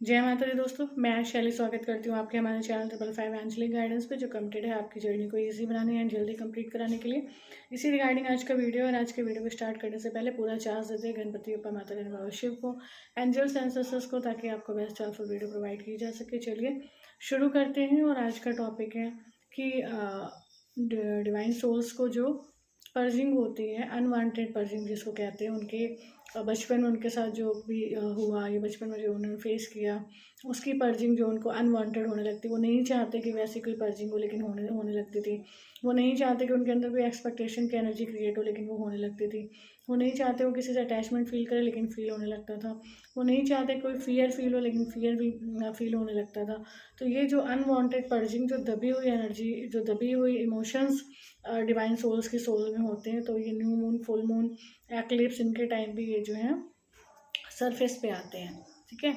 जय माता दी दोस्तों, मैं शैली स्वागत करती हूँ आपके हमारे चैनल 555 एंजलिक गाइडेंस पे, जो कमिटेड है आपकी जर्नी को इजी बनाने एंड जल्दी कंप्लीट कराने के लिए। इसी रिगार्डिंग आज का वीडियो, और आज के वीडियो को स्टार्ट करने से पहले पूरा चार्ज देते हैं गणपति बप्पा, माता रानी, बाबा शिव को, एंजल्स एंसेस्टर्स को, ताकि आपको बेस्ट चार्जफुल वीडियो प्रोवाइड की जा सके। चलिए शुरू करते हैं। और आज का टॉपिक है कि डिवाइन सोल्स को जो पर्जिंग होती है, अनवांटेड पर्जिंग जिसको कहते हैं, उनके बचपन में उनके साथ जो भी हुआ, या बचपन में जो उन्होंने फेस किया, उसकी पर्जिंग जो उनको अनवांटेड होने लगती, वो नहीं चाहते कि वैसी कोई पर्जिंग हो, लेकिन होने होने लगती थी। वो नहीं चाहते कि उनके अंदर कोई एक्सपेक्टेशन की एनर्जी क्रिएट हो, लेकिन वो होने लगती थी। वो नहीं चाहते वो किसी से अटैचमेंट फील करे, लेकिन फील होने लगता था। वो नहीं चाहते कोई फियर फील हो, लेकिन फियर भी फील होने लगता था। तो ये जो अनवांटेड पर्जिंग, जो दबी हुई एनर्जी, जो दबी हुई इमोशंस डिवाइन सोल्स की सोल में होते हैं, तो ये new moon, full moon, eclipse, इनके टाइम भी ये जो है सरफेस पे आते हैं। ठीक है,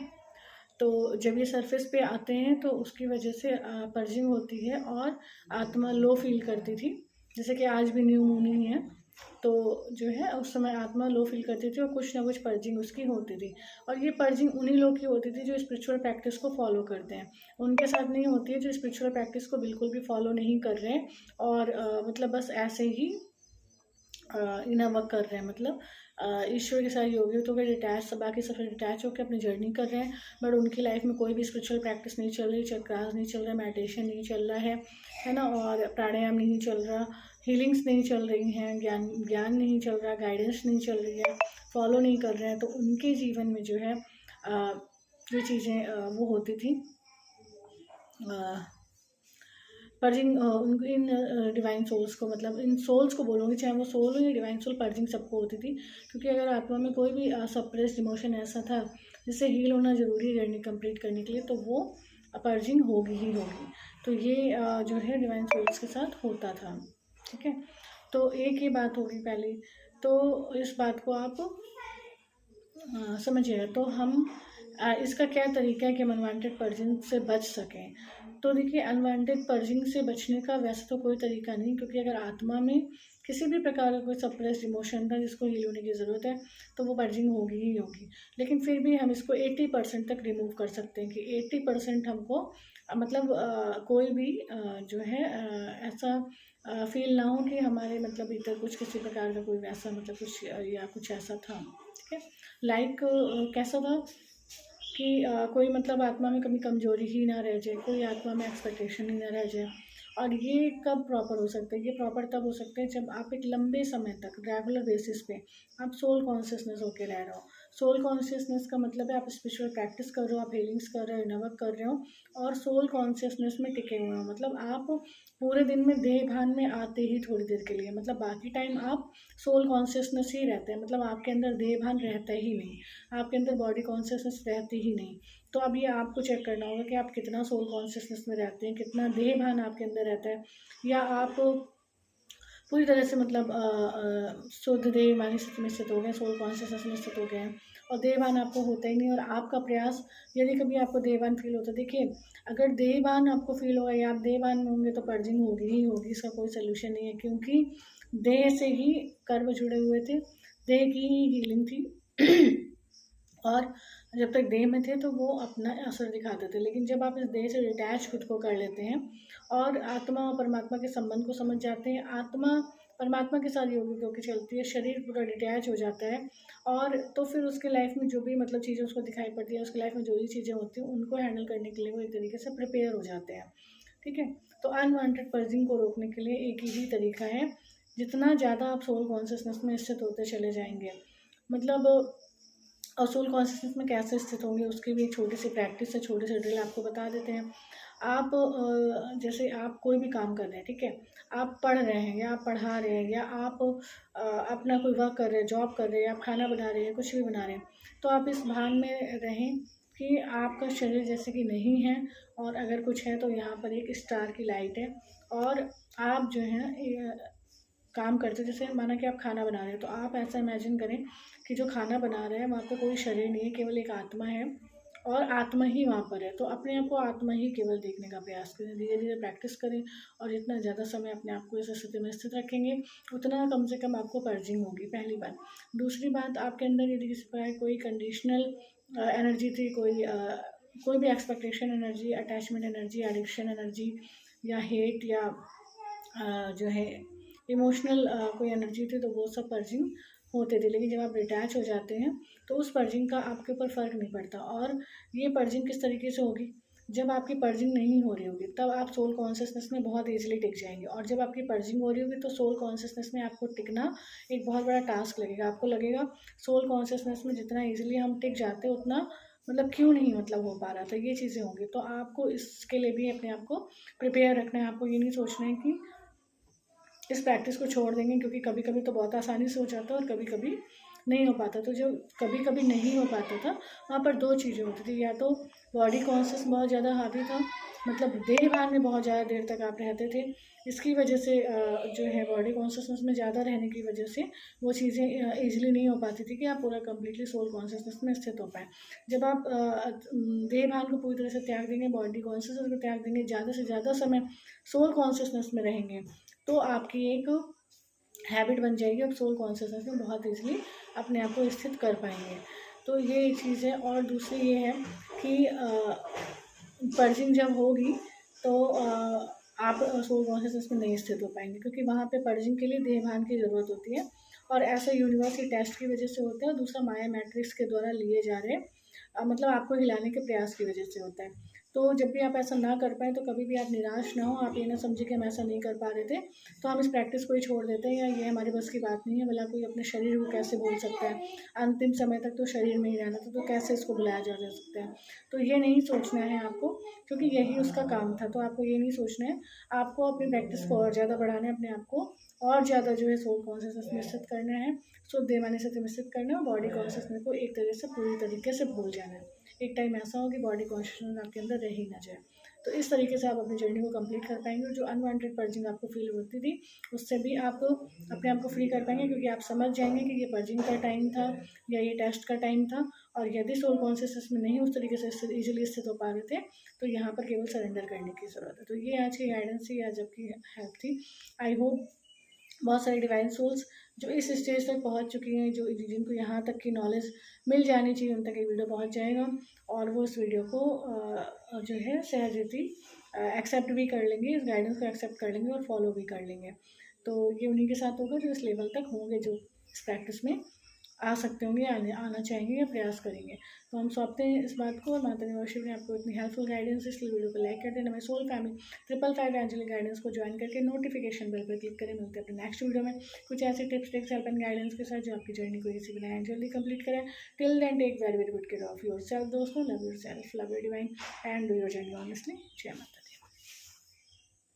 तो जब ये सरफेस पे आते हैं तो उसकी वजह से पर्जिंग होती है, और आत्मा लो फील करती थी। जैसे कि आज भी न्यू मून ही है, तो जो है उस समय आत्मा लो फील करती थी, और कुछ ना कुछ पर्जिंग उसकी होती थी। और ये पर्जिंग उन्हीं लोग की होती थी जो स्पिरिचुअल प्रैक्टिस को फॉलो करते हैं। उनके साथ नहीं होती है जो स्पिरिचुअल प्रैक्टिस को बिल्कुल भी फॉलो नहीं कर रहे हैं, और मतलब बस ऐसे ही इनर वर्क कर रहे हैं। मतलब ईश्वर के साथ योगी तो वे डिटैच, बाकी सब डिटैच होकर अपनी जर्नी कर रहे हैं, बट उनकी लाइफ में कोई भी स्पिरिचुअल प्रैक्टिस नहीं चल रही, चक्रास नहीं चल रहा, मेडिटेशन नहीं चल रहा है ना, और प्राणायाम नहीं चल रहा, हीलिंग्स नहीं चल रही हैं, ज्ञान नहीं चल रहा, गाइडेंस नहीं चल रही है, फॉलो नहीं कर रहे हैं। तो उनके जीवन में जो है जो चीज़ें वो होती थी, पर्जिंग उनको इन डिवाइन सोल्स को, मतलब इन सोल्स को बोलूँगी, चाहे वो सोल हो या डिवाइन सोल, पर्जिंग सबको होती थी। क्योंकि अगर आत्मा में कोई भी सप्रेस्ड इमोशन ऐसा था जिससे हील होना ज़रूरी है जर्नी कंप्लीट करने के लिए, तो वो पर्जिंग होगी ही होगी। तो ये जो है डिवाइन सोल्स के साथ होता था। ठीक है, तो एक ही बात होगी पहले, तो इस बात को आप समझिएगा। तो हम इसका क्या तरीका है कि हम अनवांटेड पर्जिंग से बच सकें। तो देखिए, अनवांटेड पर्जिंग से बचने का वैसे तो कोई तरीका नहीं, क्योंकि अगर आत्मा में किसी भी प्रकार का कोई सप्रेस्ड इमोशन था जिसको हील होने की ज़रूरत है, तो वो पर्जिंग होगी ही होगी। लेकिन फिर भी हम इसको 80% तक रिमूव कर सकते हैं, कि 80% हमको मतलब कोई भी जो है ऐसा फील ना हो कि हमारे मतलब भीतर कुछ किसी प्रकार का कोई वैसा मतलब कुछ या कुछ ऐसा था। ठीक है, लाइक कैसा था कि कोई मतलब आत्मा में कभी कमजोरी ही ना रह जाए, कोई आत्मा में एक्सपेक्टेशन ही ना रह जाए। और ये कब प्रॉपर हो सकता है? ये प्रॉपर तब हो सकता है जब आप एक लंबे समय तक रेगुलर बेसिस पे आप सोल कॉन्शियसनेस होके रह रहे हो। सोल कॉन्शियसनेस का मतलब है आप स्पिरिचुअल प्रैक्टिस कर रहे हो, आप हीलिंग्स कर रहे हो, इनवर्क कर रहे हो, और सोल कॉन्शियसनेस में टिके हुए हो। मतलब आप पूरे दिन में देह भान में आते ही थोड़ी देर के लिए, मतलब बाकी टाइम आप सोल कॉन्शियसनेस ही रहते हैं। मतलब आपके अंदर देह भान रहता ही नहीं, आपके अंदर बॉडी कॉन्शियसनेस रहती ही नहीं। तो अब ये आपको चेक करना होगा कि आप कितना सोल कॉन्शियसनेस में रहते हैं, कितना देह भान आपके अंदर रहता है, या आप पूरी तरह से मतलब शुद्ध देह वाली स्थिति में स्थित हो गए, सोल कॉन्शियसनेस में स्थित हो गए हैं, और देहवान आपको होता ही नहीं। और आपका प्रयास, यदि कभी आपको देहवान फील होता है, देखिए अगर देहवान आपको फील होगा या आप देहवान में होंगे, तो पर्जिंग होगी ही होगी, इसका कोई सोल्यूशन नहीं है। क्योंकि देह से ही कर्म जुड़े हुए थे, देह की ही हीलिंग थी और जब तक देह में थे तो वो अपना असर दिखाते थे। लेकिन जब आप इस देह से डिटैच खुद को कर लेते हैं और आत्मा और परमात्मा के संबंध को समझ जाते हैं, आत्मा परमात्मा के साथ योगिक होकर चलती है, शरीर पूरा डिटैच हो जाता है, और तो फिर उसके लाइफ में जो भी मतलब चीज़ें उसको दिखाई पड़ती है, उसकी लाइफ में जो भी चीज़ें होती हैं, उनको हैंडल करने के लिए वो एक तरीके से प्रिपेयर हो जाते हैं। ठीक है, तो अनवांटेड पर्जिंग को रोकने के लिए एक ही तरीका है, जितना ज़्यादा आप सोल कॉन्शियसनेस में स्थित होते चले जाएंगे, मतलब और सोल कॉन्शियसनेस में कैसे स्थित होंगे, उसकी भी एक छोटी सी प्रैक्टिस है, छोटे से ड्रिल आपको बता देते हैं। आप जैसे आप कोई भी काम कर रहे हैं, ठीक है, आप पढ़ रहे हैं या आप पढ़ा रहे हैं, या आप अपना कोई वर्क कर रहे हैं, जॉब कर रहे हैं, आप खाना बना रहे हैं, कुछ भी बना रहे हैं, तो आप इस भान में रहें कि आपका शरीर जैसे कि नहीं है, और अगर कुछ है तो यहाँ पर एक स्टार की लाइट है, और आप जो है काम करते, जैसे माना कि आप खाना बना रहे हैं, तो आप ऐसा इमेजिन करें कि जो खाना बना रहे हैं वहाँ पे कोई शरीर नहीं है, केवल एक आत्मा है, और आत्मा ही वहाँ पर है। तो अपने आप को आत्मा ही केवल देखने का प्रयास करें, धीरे धीरे प्रैक्टिस करें, और जितना ज़्यादा समय अपने आप को इस स्थिति में स्थित रखेंगे, उतना कम से कम आपको पर्जिंग होगी, पहली बात। दूसरी बात, आपके अंदर यदि किसी प्रकार कोई कंडीशनल एनर्जी थी, कोई कोई भी expectation energy, attachment energy, addiction energy या हेट या जो है इमोशनल कोई एनर्जी थी, तो वो सब पर्जिंग होते थे। लेकिन जब आप डिटैच हो जाते हैं तो उस पर्जिंग का आपके ऊपर फ़र्क नहीं पड़ता। और ये पर्जिंग किस तरीके से होगी, जब आपकी पर्जिंग नहीं हो रही होगी तब आप सोल कॉन्शियसनेस में बहुत ईजिली टिक जाएंगे, और जब आपकी पर्जिंग हो रही होगी तो सोल कॉन्शियसनेस में आपको टिकना एक बहुत बड़ा टास्क लगेगा। आपको लगेगा सोल कॉन्शियसनेस में जितना ईजिली हम टिक जाते हैं उतना मतलब क्यों नहीं मतलब हो पा रहा था, ये चीज़ें होंगी। तो आपको इसके लिए भी अपने आप को प्रिपेयर रखना है। आपको ये नहीं सोचना है कि इस प्रैक्टिस को छोड़ देंगे, क्योंकि कभी कभी तो बहुत आसानी से हो जाता है और कभी कभी नहीं हो पाता। तो जो कभी कभी नहीं हो पाता था वहाँ पर दो चीज़ें होती थी, या तो बॉडी कॉन्शियस बहुत ज़्यादा हावी था, मतलब देह भान में बहुत ज़्यादा देर तक आप रहते थे, इसकी वजह से जो है बॉडी कॉन्शियसनेस में ज़्यादा रहने की वजह से वो चीज़ें ईजिली नहीं हो पाती थी कि आप पूरा कम्प्लीटली सोल कॉन्शियसनेस में स्थित हो पाए। जब आप देह भान को पूरी तरह से त्याग देंगे, बॉडी कॉन्शियसनेस को त्याग देंगे, ज़्यादा से ज़्यादा समय सोल कॉन्शियसनेस में रहेंगे, तो आपकी एक हैबिट बन जाएगी। आप सोल कॉन्शियसनेस में बहुत ईजिली अपने आप को स्थित कर पाएंगे। तो ये एक चीज़ है। और दूसरी ये है कि पर्जिंग जब होगी तो आप सोल कॉन्शियसनेस में नहीं स्थित हो पाएंगे, क्योंकि वहाँ पे पर्जिंग के लिए देह भान की ज़रूरत होती है, और ऐसा यूनिवर्स की टेस्ट की वजह से होता है, और दूसरा माया मैट्रिक्स के द्वारा लिए जा रहे मतलब आपको हिलाने के प्रयास की वजह से होता है। तो जब भी आप ऐसा ना कर पाएँ तो कभी भी आप निराश ना हो, आप ये ना समझें कि हम ऐसा नहीं कर पा रहे थे तो हम इस प्रैक्टिस को ही छोड़ देते हैं, या ये हमारे बस की बात नहीं है। भला कोई अपने शरीर को कैसे बोल सकता है, अंतिम समय तक तो शरीर में ही रहना था, तो कैसे इसको बुलाया जा सकता है। तो ये नहीं सोचना है आपको, क्योंकि यही उसका काम था। तो आपको ये नहीं सोचना है, आपको अपनी प्रैक्टिस को और ज़्यादा बढ़ाना है, अपने आप को और ज़्यादा जो है सोल कॉन्शियसनेस में स्थित करना है, शुद्ध देवानी से मिश्रित करना है, और बॉडी कॉन्शियसनेस को एक तरह से पूरी तरीके से भूल जाना है। एक टाइम ऐसा हो कि बॉडी कॉन्शियसनेस आपके अंदर रह ही ना जाए। तो इस तरीके से आप अपनी जर्नी को कंप्लीट कर पाएंगे, और जो अनवांटेड पर्जिंग आपको फील होती थी उससे भी आप अपने आप को फ्री कर पाएंगे, क्योंकि आप समझ जाएंगे कि ये पर्जिंग का टाइम था या ये टेस्ट का टाइम था। और यदि सोल कॉन्शियसनेस में नहीं उस तरीके से ईजिली स्थित हो पा रहे थे तो यहाँ पर केवल सरेंडर करने की ज़रूरत है। तो ये आज की गाइडेंस थी, आज आपकी हेल्प थी। आई होप बहुत सारी डिवाइन सोल्स जो इस स्टेज तक पहुंच चुकी हैं, जो जिनको यहाँ तक की नॉलेज मिल जानी चाहिए, उन तक ये वीडियो पहुंच जाएगा, और वो इस वीडियो को जो है सहजती एक्सेप्ट भी कर लेंगे, इस गाइडेंस को एक्सेप्ट कर लेंगे और फॉलो भी कर लेंगे। तो ये उन्हीं के साथ होगा जो इस लेवल तक होंगे, जो इस प्रैक्टिस में आ सकते होंगे, आना चाहेंगे या प्रयास करेंगे। तो हम सौंपते हैं इस बात को, और माता निवासी ने आपको इतनी हेल्पफुल गाइडेंस, इसलिए वीडियो को लाइक कर देना। हमारे सोल फैमिली 555 एंजलिक गाइडेंस को ज्वाइन करके नोटिफिकेशन बेल पर क्लिक करें। मिलते हैं अपने नेक्स्ट वीडियो में कुछ ऐसे tips tricks help and guidance के साथ जो आपकी जर्नी को इसी बनाए जल्दी कंप्लीट करें। Till then take very very good care of yourself दोस्तों। Love yourself, love your divine and do your journey honestly. जय माता।